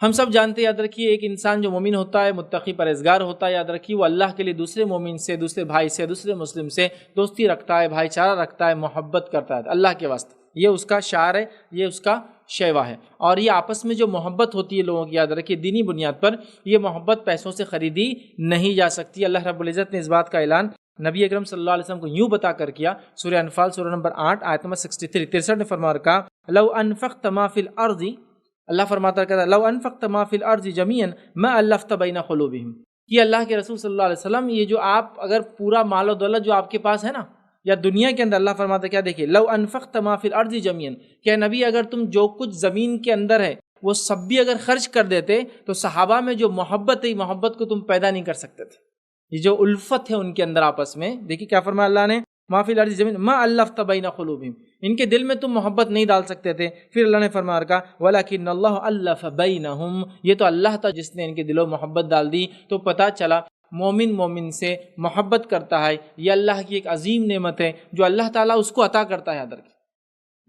ہم سب جانتے ہیں، یاد رکھیے، ایک انسان جو مومن ہوتا ہے، متقی پرہیزگار ہوتا ہے، یاد رکھیے وہ اللہ کے لیے دوسرے مومن سے، دوسرے بھائی سے، دوسرے مسلم سے دوستی رکھتا ہے، بھائی چارہ رکھتا ہے، محبت کرتا ہے اللہ کے واسطے۔ یہ اس کا شعار ہے، یہ اس کا شیوا ہے۔ اور یہ آپس میں جو محبت ہوتی ہے لوگوں کی، یاد رکھیے دینی بنیاد پر، یہ محبت پیسوں سے خریدی نہیں جا سکتی۔ اللہ رب العزت نے اس بات کا اعلان نبی اکرم صلی اللہ علیہ وسلم کو یوں بتا کر کیا، سورہ انفال سورہ نمبر 8 آیت نمبر 63 میں فرما رکھا، لو انفقت ما فی الارض، اللہ فرماتا ہے لو انفقت ما فی الارض جميعا ما الفت بین قلوبہم، کہ اللہ کے رسول صلی اللہ علیہ وسلم، یہ جو آپ اگر پورا مال و دولت جو آپ کے پاس ہے نا، یا دنیا کے اندر، اللہ فرماتا ہے کیا، دیکھیے، لو انفقت ما فی الارض جميعا، کہ نبی اگر تم جو کچھ زمین کے اندر ہے وہ سب بھی اگر خرچ کر دیتے تو صحابہ میں جو محبت ہے، محبت کو تم پیدا نہیں کر سکتے تھے۔ یہ جو الفت ہے ان کے اندر آپس میں، دیکھیے کیا فرمایا اللہ نے، ما فی الارض جميعا ما الفت بین قلوبہم، ان کے دل میں تم محبت نہیں ڈال سکتے تھے۔ پھر اللہ نے فرمایا رکھا وَلَكِنَّ اللَّهَ أَلَّفَ بَيْنَهُمْ، یہ تو اللہ تھا جس نے ان کے دلوں محبت ڈال دی۔ تو پتہ چلا مومن مومن سے محبت کرتا ہے، یہ اللہ کی ایک عظیم نعمت ہے جو اللہ تعالیٰ اس کو عطا کرتا ہے۔ یاد رکھیں،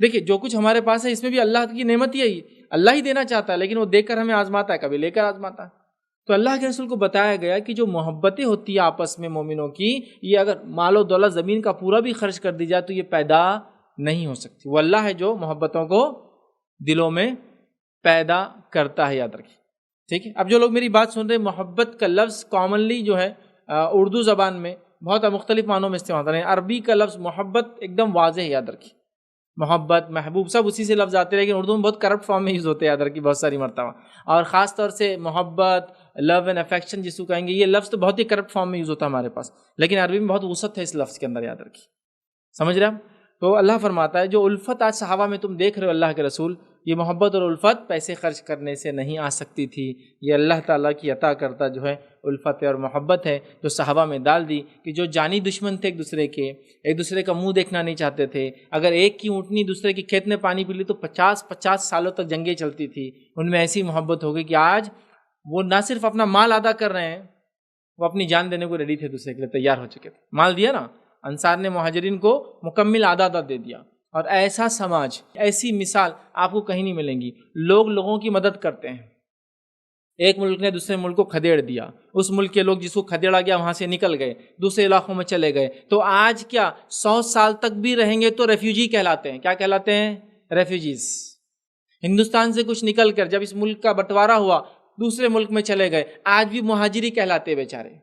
دیکھیے جو کچھ ہمارے پاس ہے اس میں بھی اللہ کی نعمت ہی ہے، اللہ ہی دینا چاہتا ہے، لیکن وہ دے کر ہمیں آزماتا ہے، کبھی لے کر آزماتا ہے۔ تو اللہ کے رسول کو بتایا گیا کہ جو محبتیں ہوتی ہیں آپس میں مومنوں کی، یہ اگر مال و دولت زمین کا پورا بھی خرچ کر دی جائے تو یہ پیدا نہیں ہو سکتی۔ وہ اللہ ہے جو محبتوں کو دلوں میں پیدا کرتا ہے، یاد رکھیں، ٹھیک ہے۔ اب جو لوگ میری بات سن رہے ہیں، محبت کا لفظ کامنلی جو ہے اردو زبان میں بہت مختلف معنوں میں استعمال ہوتا ہے۔ عربی کا لفظ محبت ایک دم واضح ہے، یاد رکھیں، محبت، محبوب سب اسی سے لفظ آتے ہیں، لیکن اردو میں بہت کرپٹ فارم میں یوز ہوتے ہیں، یاد رکھیے، بہت ساری مرتبہ۔ اور خاص طور سے محبت، لو اینڈ افیکشن جس کو کہیں گے، یہ لفظ تو بہت ہی کرپٹ فارم میں یوز ہوتا ہے ہمارے پاس، لیکن عربی میں بہت وسعت ہے اس لفظ کے اندر، یاد رکھیے، سمجھ رہے ہیں آپ؟ تو اللہ فرماتا ہے جو الفت آج صحابہ میں تم دیکھ رہے ہو اللہ کے رسول، یہ محبت اور الفت پیسے خرچ کرنے سے نہیں آ سکتی تھی، یہ اللہ تعالیٰ کی عطا کرتا جو ہے الفت اور محبت ہے جو صحابہ میں ڈال دی، کہ جو جانی دشمن تھے ایک دوسرے کا منہ دیکھنا نہیں چاہتے تھے۔ اگر ایک کی اونٹنی دوسرے کے کھیت میں پانی پی لی تو 50 سالوں تک جنگیں چلتی تھی۔ ان میں ایسی محبت ہو گئی کہ آج وہ نہ صرف اپنا مال ادا کر رہے ہیں، وہ اپنی جان دینے کو ریڈی تھے، دوسرے کے لیے تیار ہو چکے تھے۔ مال دیا نا، انصار نے مہاجرین کو مکمل آدھا دے دیا۔ اور ایسا سماج، ایسی مثال آپ کو کہیں نہیں ملیں گی۔ لوگ لوگوں کی مدد کرتے ہیں، ایک ملک نے دوسرے ملک کو کھدیڑ دیا، اس ملک کے لوگ جس کو کھدیڑا گیا وہاں سے نکل گئے، دوسرے علاقوں میں چلے گئے، تو آج کیا 100 سال تک بھی رہیں گے تو ریفیوجی کہلاتے ہیں۔ کیا کہلاتے ہیں؟ ریفیوجیز۔ ہندوستان سے کچھ نکل کر جب اس ملک کا بٹوارا ہوا دوسرے ملک میں چلے گئے، آج بھی مہاجری کہلاتے بیچارے۔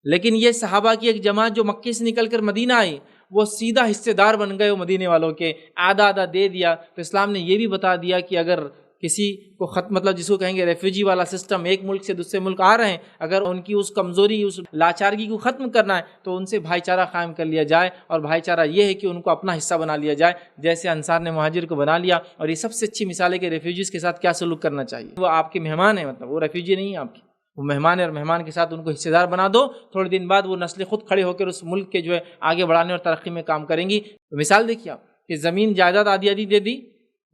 لیکن یہ صحابہ کی ایک جماعت جو مکے سے نکل کر مدینہ آئی، وہ سیدھا حصے دار بن گئے، وہ مدینے والوں کے، آدھا آدھا دے دیا۔ تو اسلام نے یہ بھی بتا دیا کہ اگر کسی کو مطلب جس کو کہیں گے ریفیوجی والا سسٹم، ایک ملک سے دوسرے ملک آ رہے ہیں، اگر ان کی اس کمزوری، اس لاچارگی کو ختم کرنا ہے تو ان سے بھائی چارہ قائم کر لیا جائے۔ اور بھائی چارہ یہ ہے کہ ان کو اپنا حصہ بنا لیا جائے، جیسے انصار نے مہاجر کو بنا لیا۔ اور یہ سب سے اچھی مثال ہے کہ ریفیوجیز کے ساتھ کیا سلوک کرنا چاہیے۔ وہ آپ کے مہمان ہیں، مطلب وہ ریفیوجی نہیں ہے آپ کے، وہ مہمان ہے، اور مہمان کے ساتھ ان کو حصے دار بنا دو، تھوڑے دن بعد وہ نسلیں خود کھڑے ہو کر اس ملک کے جو ہے آگے بڑھانے اور ترقی میں کام کریں گی۔ تو مثال دیکھیے آپ کہ زمین جائیداد آدھی آدھی دے دی،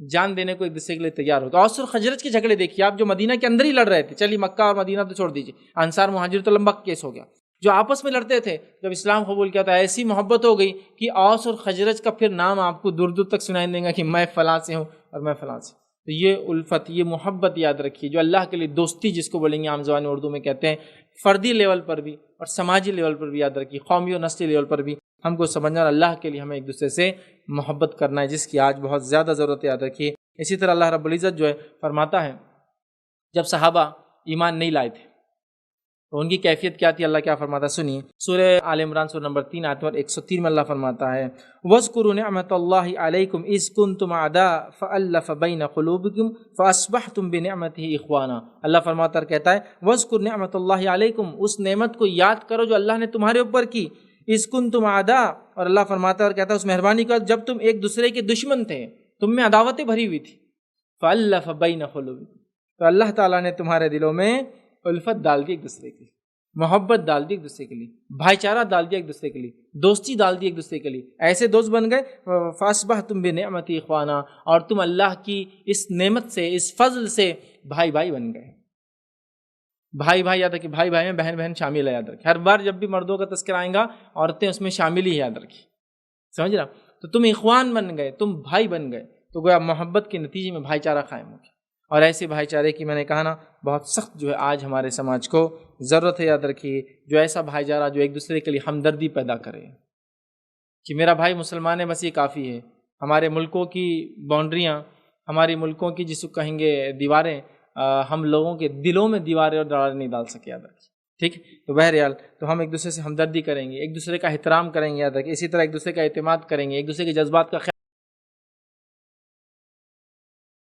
جان دینے کو ایک دوسرے کے لیے تیار ہو۔ تو اوس اور خزرج کے جھگڑے دیکھیے آپ، جو مدینہ کے اندر ہی لڑ رہے تھے، چلیے مکہ اور مدینہ تو چھوڑ دیجیے، انصار مہاجر تو لمبا کیس ہو گیا، جو آپس میں لڑتے تھے جب اسلام قبول کیا تو ایسی محبت ہو گئی کہ اوس اور خزرج کا پھر نام آپ کو دور دور تک سنائی دے گا کہ میں فلاں سے ہوں اور میں فلاں سے۔ تو یہ الفت، یہ محبت یاد رکھیے، جو اللہ کے لیے دوستی جس کو بولیں گے عام زبان اردو میں کہتے ہیں، فردی لیول پر بھی اور سماجی لیول پر بھی یاد رکھیے، قومی اور نسلی لیول پر بھی ہم کو سمجھنا، اللہ کے لیے ہمیں ایک دوسرے سے محبت کرنا ہے، جس کی آج بہت زیادہ ضرورت ہے، یاد رکھیے۔ اسی طرح اللہ رب العزت جو ہے فرماتا ہے جب صحابہ ایمان نہیں لائے تھے تو ان کی کیفیت کیا تھی، اللہ کیا فرماتا ہے سنیے، سورہ آل عمران سورہ نمبر 3 آیت نمبر 103 میں اللہ فرماتا ہے وَاذْكُرُوا نِعْمَةَ اللَّهِ عَلَيْكُمْ إِذْ كُنْتُمْ أَعْدَاءً فَأَلَّفَ بَيْنَ قُلُوبِكُمْ فَأَصْبَحْتُمْ بِنِعْمَتِهِ إِخْوَانًا۔ اللہ فرماتا ہے، کہتا ہے وَاذْكُرُوا نِعْمَةَ اللَّهِ عَلَيْكُمْ، اس نعمت کو یاد کرو جو اللہ نے تمہارے اوپر کی، إِذْ كُنْتُمْ أَعْدَاءً، اور اللہ فرماتا ہے اور کہتا ہے اس مہربانی کا، جب تم ایک دوسرے کے دشمن تھے، تم میں عداوتیں بھری ہوئی تھی، فَأَلَّفَ بَيْنَ قُلُوبِكُمْ، تو اللہ تعالیٰ نے تمہارے دلوں میں الفت ڈال دی، ایک دوسرے کی محبت ڈال دی، ایک دوسرے کے لیے بھائی چارہ ڈال دیا، ایک دوسرے کے لیے دوستی ڈال دی، ایک دوسرے کے لیے ایسے دوست بن گئے، فَأَصْبَحْتُمْ بِنِعْمَتِهِ إِخْوَانًا، اور تم اللہ کی اس نعمت سے، اس فضل سے بھائی بھائی بن گئے۔ بھائی بھائی یاد رکھیے، بھائی بھائی میں بہن بہن شامل ہے، یاد رکھیے، ہر بار جب بھی مردوں کا تذکرہ آئے گا عورتیں اس میں شامل ہی، یاد رکھیے، سمجھ رہا؟ تو تم اخوان بن گئے، تم بھائی بن گئے، تو گویا محبت کے نتیجے میں بھائی چارہ قائم ہو گیا۔ اور ایسے بھائی چارے کی میں نے کہا نا بہت سخت جو ہے آج ہمارے سماج کو ضرورت ہے. یاد رکھیے جو ایسا بھائی چارہ جو ایک دوسرے کے لیے ہمدردی پیدا کرے کہ میرا بھائی مسلمان ہے بس یہ کافی ہے. ہمارے ملکوں کی باؤنڈریاں، ہماری ملکوں کی جس کو کہیں گے دیواریں، ہم لوگوں کے دلوں میں دیواریں اور دراریں نہیں ڈال سکے. یاد رکھیے ٹھیک. تو بہرحال تو ہم ایک دوسرے سے ہمدردی کریں گے، ایک دوسرے کا احترام کریں گے. یاد رکھیے اسی طرح ایک دوسرے کا اعتماد کریں گے، ایک دوسرے کے جذبات کا